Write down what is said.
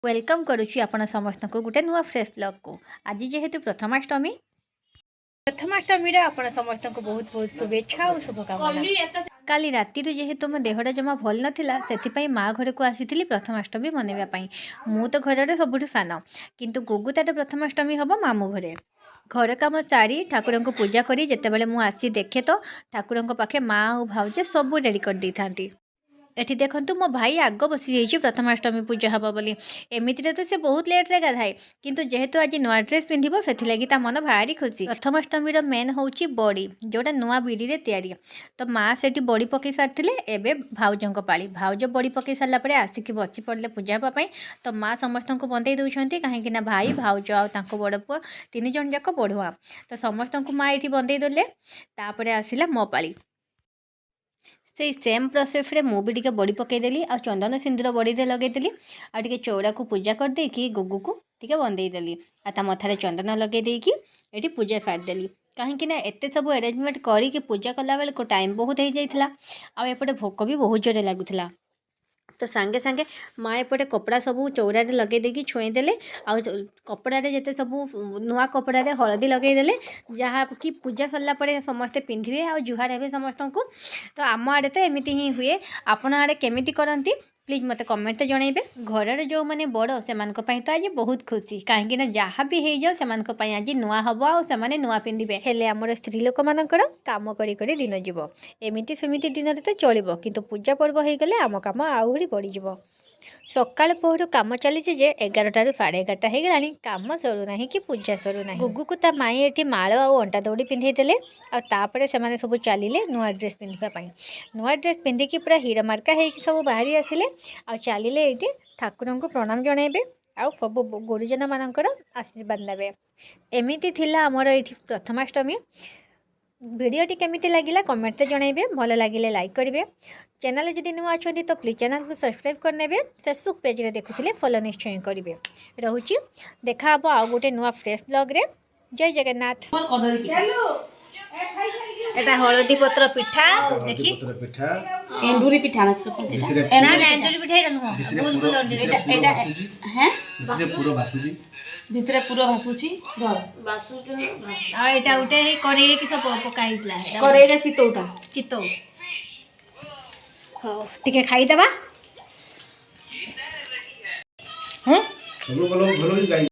Welcome करुच्ची आपण समस्त को गोटे नुआ फ्रेश ब्लॉग को। आज जेहेतु प्रथमाष्टमी आपण समस्त को बहुत बहुत शुभेच्छा और शुभकामना। काली राति जेहेतु मो देहटा जमा भल नाला से माँ घर को आसी प्रथमाष्टमी मनवाई। मु तो घर सबुठ सान किंतु गुगु तार प्रथमाष्टमी हम मामू घरे। घर कम सारी ठाकुर को पूजा करी जितेबाला मु आसी देखे तो ठाकुर पाखे माँ और भाउज सब रेडी कर दी था। एठी देखंतु मो भाई आग बसी जाइए प्रथमाष्टमी पूजा हबा बोली। एमितिरे तो से बहुत लेट रे गाधाए किंतु जेहेतु आज नुआ ड्रेस पिंधिबो सेथिलागी ता मन भारी खुशी। प्रथमाष्टमी रो मेन होउची बड़ी जोटा नुआ बिड़ी रे तैयारी। तो माँ सेठी बड़ी पकई सारथिले एबे भाउजंक पाली। भाउज बड़ी पकई सारला परे आसिकी बसी पड़ले पूजा हबा पई। तो माँ समस्त को बंदेई दउछंती काहेकि ना भाई भाउज आ तांको बड़ पुआ तीन जन जाक पढ़ुआ। तो समस्त को माँ एठी बंदेई देले तापरे आसिला मो पाली। से सेम प्रोसेस रे मु भी टिके बड़ी पकईदेली आ चंदन सिंदूर बड़ी रे लगेदेली आ टिके चौरा को पूजा कर देकी गुगु को टिके बंदेदेली आ ता मथारे चंदन लगे देकी एठी पूजा सारदेली। कहीं ना एते सब अरेंजमेंट करी पूजा कला बेल को टाइम बहुत हो जाइथिला आ एपटे भोक भी बहुत जोरे लागुथिला। तो सांगे सांगे माँ एपटे कपड़ा सब चौरा लगे देकी छुई देले आ कपड़ा जिते सब नुआ कपड़ा हलदी लगेदेले जहाँ कि पूजा सरला परे समस्ते पिंधे आ जुहार हे समस्त को। तो आम आड़े तो एमती ही हुए। आपण आड़े केमिति करती प्लीज मत कमेंट जनइबे। घर जो मैंने बड़ से तो आज बहुत खुशी कहीं जहाँ भी हो जाओ से आज नुआ हम आने नुआ पिंधे हेले आमर स्त्री लोक मानकर काम करी दिन जीव एमती सेमती दिन तो चलो किंतु पूजा पर्व हो गले आम कम आहरी बढ़ीज। सकाल पहर कम चली 11टारू 11:30 हो गला कम सरूना कि पूजा सरूना। गुगु को ता माई एठी माल आ अंटा दौड़ी पिंधे देले आपर से सब चलिए नुआ ड्रेस पिंधापी। नुआ ड्रेस पिंधिकी पूरा हीरा मार्का हो सब बाहरी आसिले आ चलिए ये ठाकुर को प्रणाम जनइबे आ सब गुरुजन मानकर आशीर्वाद नेबे। एमिति थिला आमर ये प्रथमाष्टमी। वीडियोटी केमिति लगिला कमेंट जनइबे। भल लगिले लाइक करेंगे। चैनल जदि नुआ अच्छा तो प्लीज चैनल को सब्सक्राइब करने। फेसबुक पेज रे देखुथिले फॉलो निश्चय करेंगे। रोची देखा हम आउ गोटे नुआ फ्रेश ब्लॉग रे। जय जगन्नाथ। एटा हळदी पत्र पिठा देखि एंडुरी पिठा ना एंडुरी पिठा एटा नुह गोल गोल एटा हैं भितरे पूरा भासुची आ एटा उठे करेई कि सब पकाइतला करेईला चितौटा चितौ हां टिके खाई देबा। हम बोलो